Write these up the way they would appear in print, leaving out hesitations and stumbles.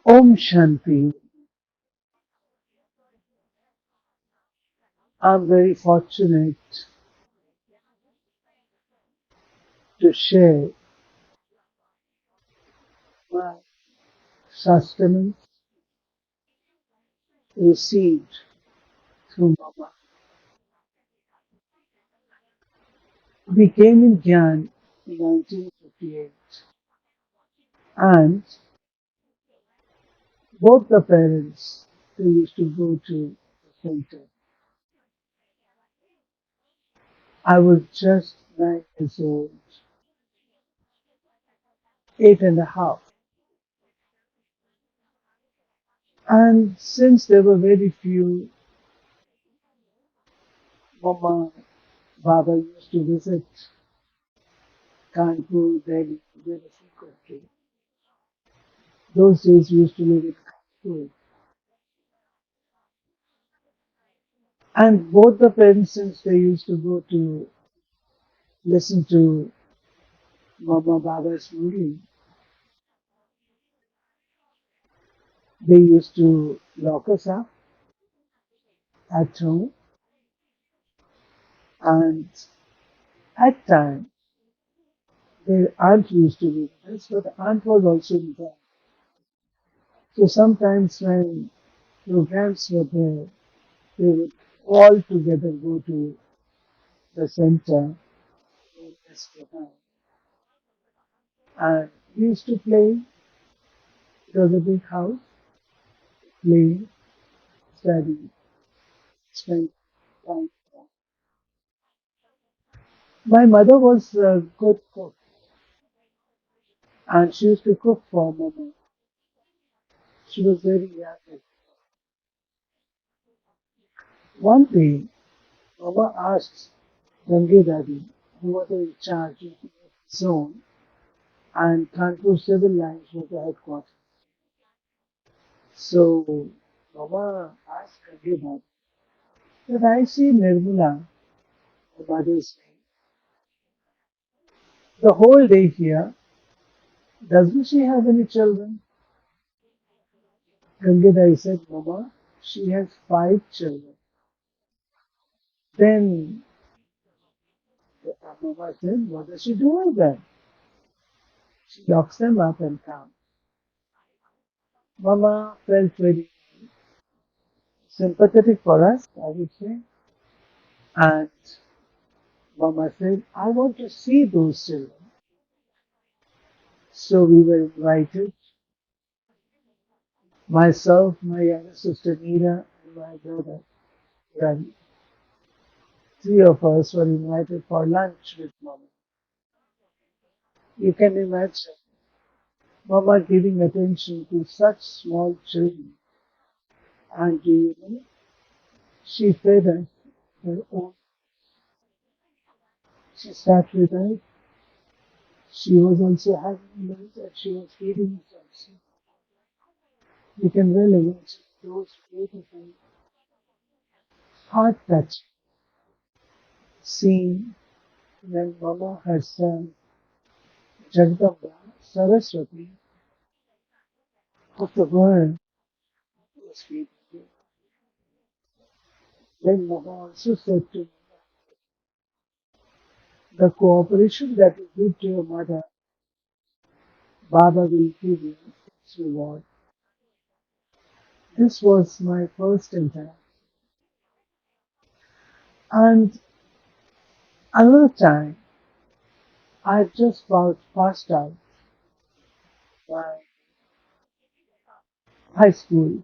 Om Shanti. I'm very fortunate to share my sustenance received through Mama. We came in Gyan in 1958, and both the parents they used to go to the center. I was just 9 years old, 8.5. And since there were very few, Mama, Baba used to visit Kanpur, Delhi very frequently. Those days we used to live in Kanpur. And both the parents, since they used to go to listen to Mama Baba's ruling, they used to lock us up at home. And at times, their aunt used to be with us, but the aunt was also involved. So sometimes when programs were there, they would all together go to the center in Esplanade. And we used to play. It was a big house, play, study, spend time. My mother was a good cook, and she used to cook for Mama. She was very young. One day, Mama asked Gange Daddy, who was in charge of the zone, and Kanpur Civil Lines was the headquarters. So, Mama asked Gange Daddy, did I see Nirmala, the mother's name, the whole day here? Doesn't she have any children? Gange Daddy said, Mama, she has 5 children. Then Mama said, what does she do with them? She locks them up and counts. Mama felt very sympathetic for us, I would say. And Mama said, I want to see those children. So we were invited, myself, my younger sister Neera, and my brother Ravi. 3 of us were invited for lunch with Mama. You can imagine Mama giving attention to such small children. And do you know, she fed us her own. She sat with us. She was also having lunch and she was feeding us also. You can well imagine those beautiful, heart-touching scene when Mama herself, Jagdamba, Saraswati of the world, was feeding you. Then Mama also said to me, the cooperation that you give to your mother, Baba will give you its reward. This was my first interaction. And another time, I just about passed out my high school.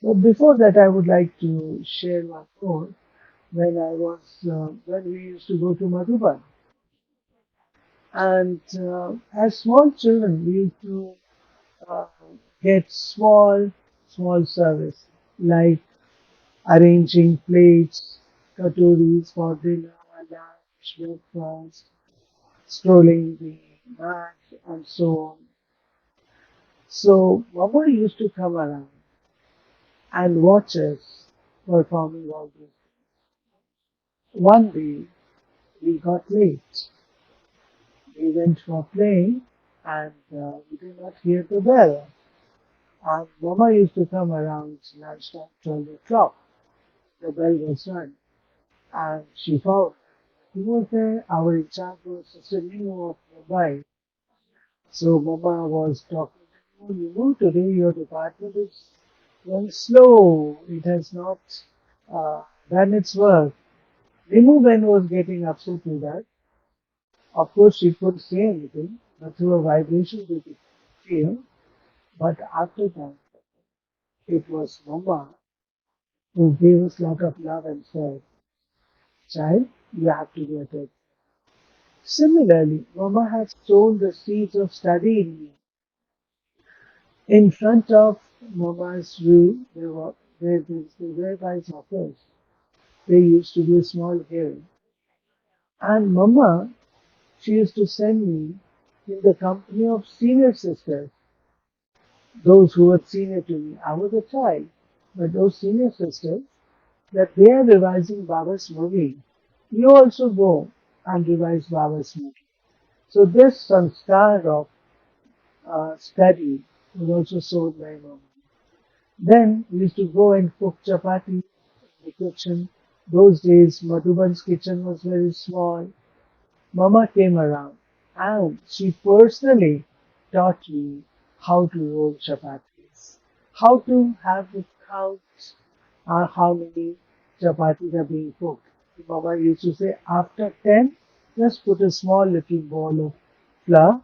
But before that, I would like to share my thought when we used to go to Madhuban. And as small children, we used to uh, get small service like arranging plates, katoris for dinner, lunch, breakfast, strolling the mat, and so on. So Mama used to come around and watch us performing all this. One day we got late. We went for playing and we did not hear the bell. And Mama used to come around lunchtime, 12 o'clock. The bell was rung, and she found he was there. Our in charge was Sister Nemo of Mumbai. So Mama was talking to him, you know, today your department is very slow. It has not done its work. Nemo then was getting upset with that. Of course, she couldn't say anything, but through a vibration we could feel. But after that, it was Mama who gave us a lot of love and said, child, you have to get it. Similarly, Mama has sown the seeds of study in me. In front of Mama's room, there's the rabbis' office. There used to be a small hill. And Mama, she used to send me in the company of senior sisters, those who were senior to me. I was a child, but those senior sisters, that they are revising Baba's movie. You also go and revise Baba's movie. So this sanskar of study was also sold by Mama. Then we used to go and cook chapati in the kitchen. Those days, Madhuban's kitchen was very small. Mama came around and she personally taught me how to roll chapatis, how to have the count how many chapatis are being cooked. Mama used to say, after 10, just put a small little ball of flour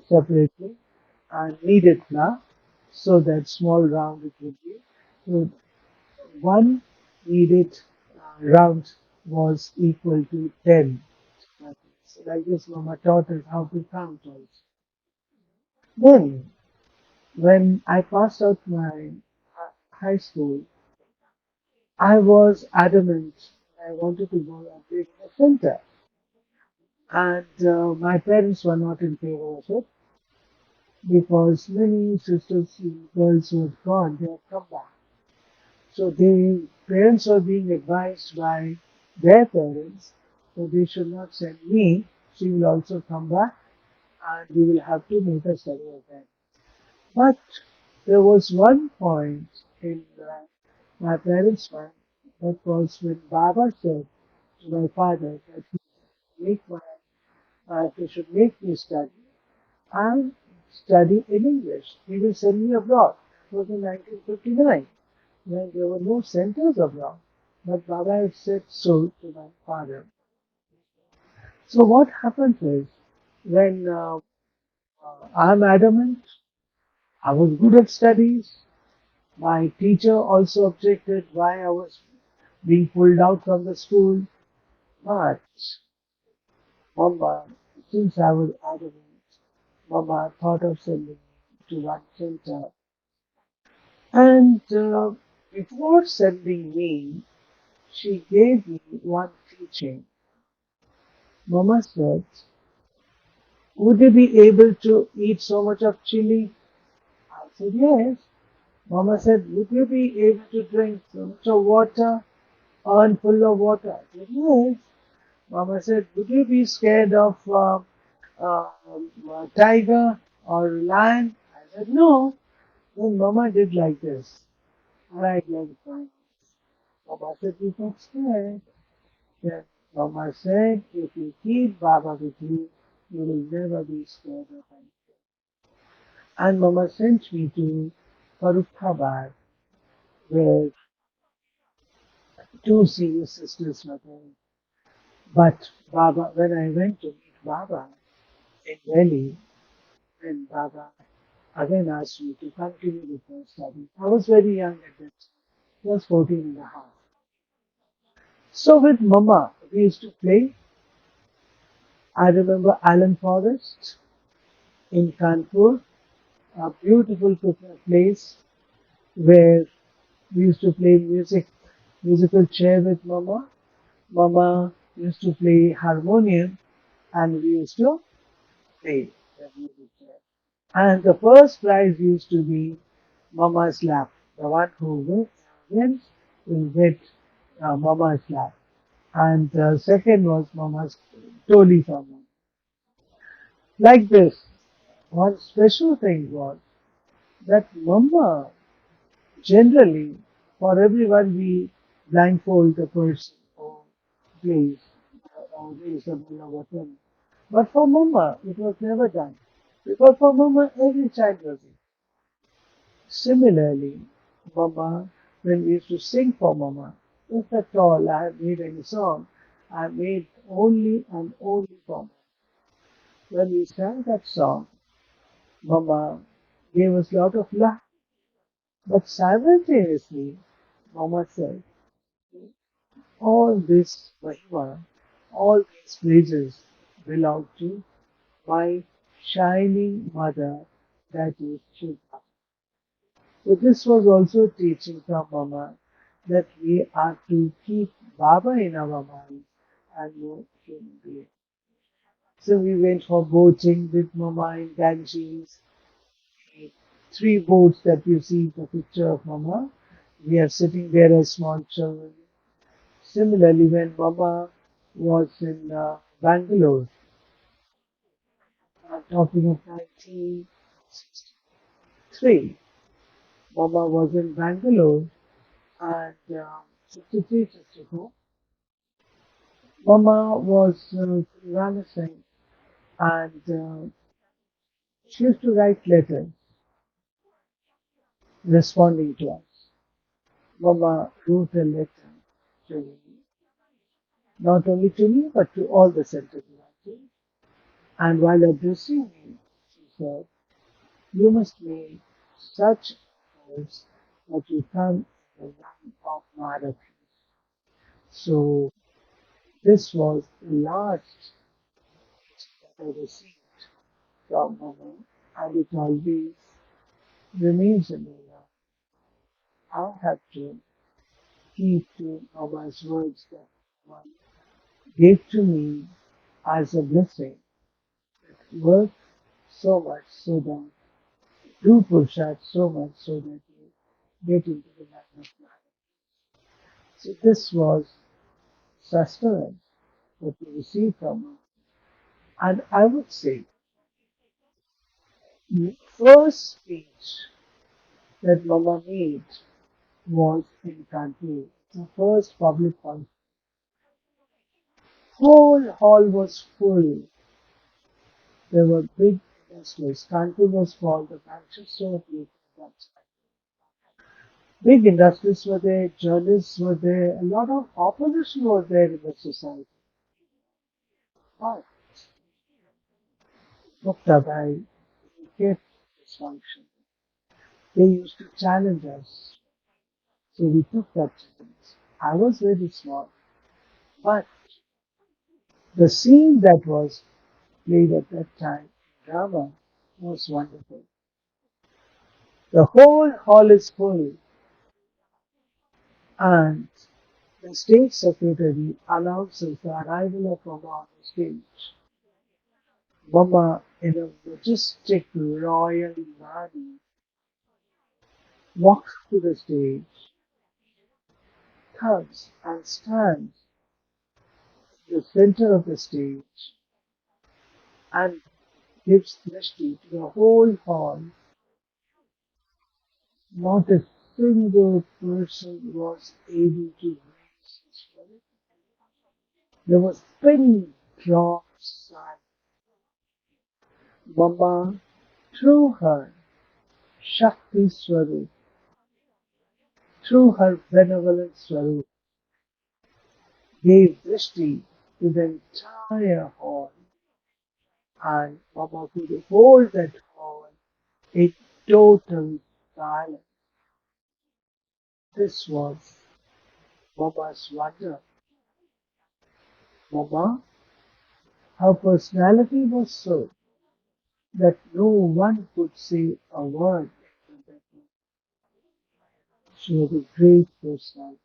separately and kneaded flour so that small round it would be. So one kneaded round was equal to 10. So like this, Mama taught us how to count also. Then, when I passed out my high school, I was adamant I wanted to go and be a center. And my parents were not in favor of it because many sisters, girls who had gone, they had come back. So the parents were being advised by their parents that they should not send me. She will also come back and we will have to make a study again. But there was one point in my parents' mind that was when Baba said to my father that he should make me study and study in English. He will send me abroad. It was in 1959 when there were no centers abroad. But Baba had said so to my father. So what happens is when I'm adamant, I was good at studies. My teacher also objected why I was being pulled out from the school. But Mama, since I was adamant, Mama thought of sending me to one center. And before sending me, she gave me one teaching. Mama said, would you be able to eat so much of chili? I said, yes. Mama said, would you be able to drink so much of water? Urn full of water? I said, yes. Mama said, would you be scared of tiger or lion? I said, no. Then Mama did like this. Right like that. Mama said, you got scared. Then Mama said, if you keep Baba with you, you will never be scared of anything. And Mama sent me to Farukhabad, where two senior sisters were there. But Baba, when I went to meet Baba in Delhi, then Baba again asked me to continue with my studies. I was very young at that time. I was 14 and a half. So with Mama, we used to play. I remember Allen Forest in Kanpur, a beautiful place where we used to play musical chair with Mama. Mama used to play harmonium and we used to play the music chair. And the first prize used to be Mama's lap. The one who wins will get Mama's lap. And second was Mama's Toli from Like this, one special thing was that Mama, generally, for everyone, we blindfold the person or place or raise the bowl or whatever. But for Mama, it was never done. Because for Mama, every child was it. Similarly, Mama, when we used to sing for Mama, if at all I have made any song, I made only and only for Mama. When we sang that song, Mama gave us a lot of love, but simultaneously, Mama said, all this Mahima, all these praises belong to my shining mother, that is Shiva. So this was also teaching from Mama that we are to keep Baba in our minds and no human being. So we went for boating with Mama in Ganges. The three boats that you see the picture of Mama, we are sitting there as small children. Similarly, when Mama was in Bangalore, I'm talking of 1963, Mama was in Bangalore and 63, 64. Mama was reminiscing and she used to write letters responding to us. Mama wrote a letter to me, not only to me but to all the center directors. And while addressing me, she said, you must make such efforts that you come in the line of Mother Peace. So this was the last that I received from Mama, and it always remains in my life. I have to keep to Mama's words that Mama gave to me as a blessing. Work so much so that do Purusharth so much so that you get into the line of life. So this was sustenance that we received from her. And I would say the first speech that Mama made was in Kanpur. The first public function. Whole hall was full. There were big industries. Kanpur was called the Manchester of Youth at that time. Big industries were there, journalists were there, a lot of opposition was there in the society. But Muktabai kept this function. They used to challenge us. So we took that challenge. I was very small, but the scene that was played at that time, drama, was wonderful. The whole hall is full, and the stage secretary announces the arrival of Mama on the stage. Mama, in a majestic royal body, walks to the stage, comes and stands in the center of the stage, and gives drishti to the whole hall. Not a single person was able to raise his voice. There was pin drop silence. Mama, through her Shakti Swarup, through her benevolent Swarup, gave drishti to the entire hall, and Mama could hold that hall in total silence. This was Mama's wonder. Mama, her personality was so that no one could say a word. She was a great personality,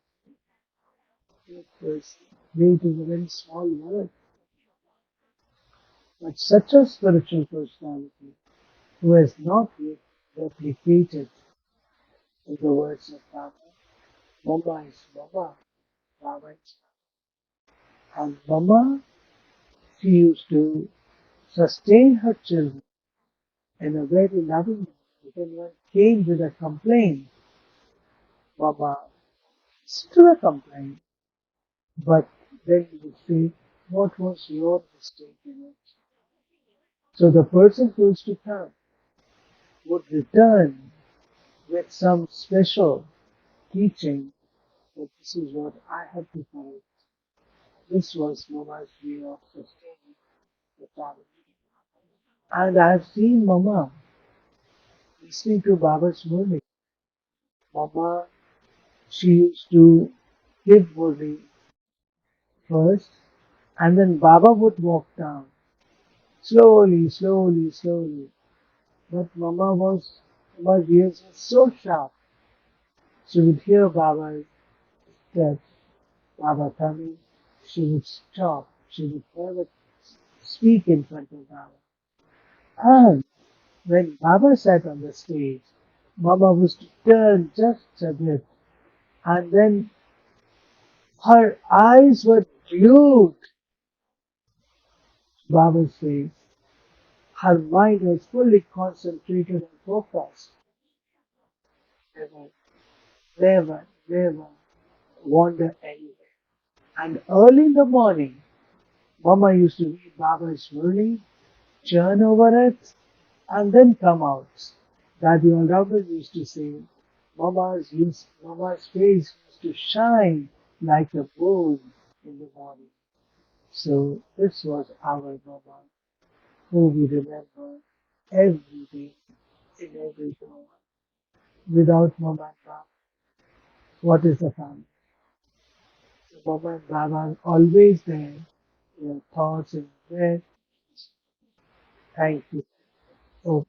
great person. Great is a very small word, but such a spiritual personality who has not yet replicated in the words of Baba. Mama is Baba, Baba is Baba. And Mama, she used to sustain her children in a very loving way. if anyone came with a complaint, Mama listened to the complaint, but then he would say, what was your mistake in it? So the person who is to come would return with some special teaching that this is what I have to correct. This was Mama's way of sustaining the family. And I've seen Mama listening to Baba's murmur. Mama, she used to give murmur first, and then Baba would walk down slowly, slowly, slowly. But Mama's ears were so sharp. She would hear Baba's steps, Baba coming. She would stop. She would never speak in front of Baba. And when Baba sat on the stage, Mama was to turn just a bit, and then her eyes were glued to Baba's face. Her mind was fully concentrated and focused. Never, never, never wander anywhere. And early in the morning, Mama used to read Baba's Murli, churn over it, and then come out. Daddy all used to say, Mama's face used to shine like the moon in the morning. So this was our Mama, who we remember every day, in every hour. Without Mama and Baba, what is the family? So Mama and Baba are always there in your thoughts and prayers. Thank you. Oh,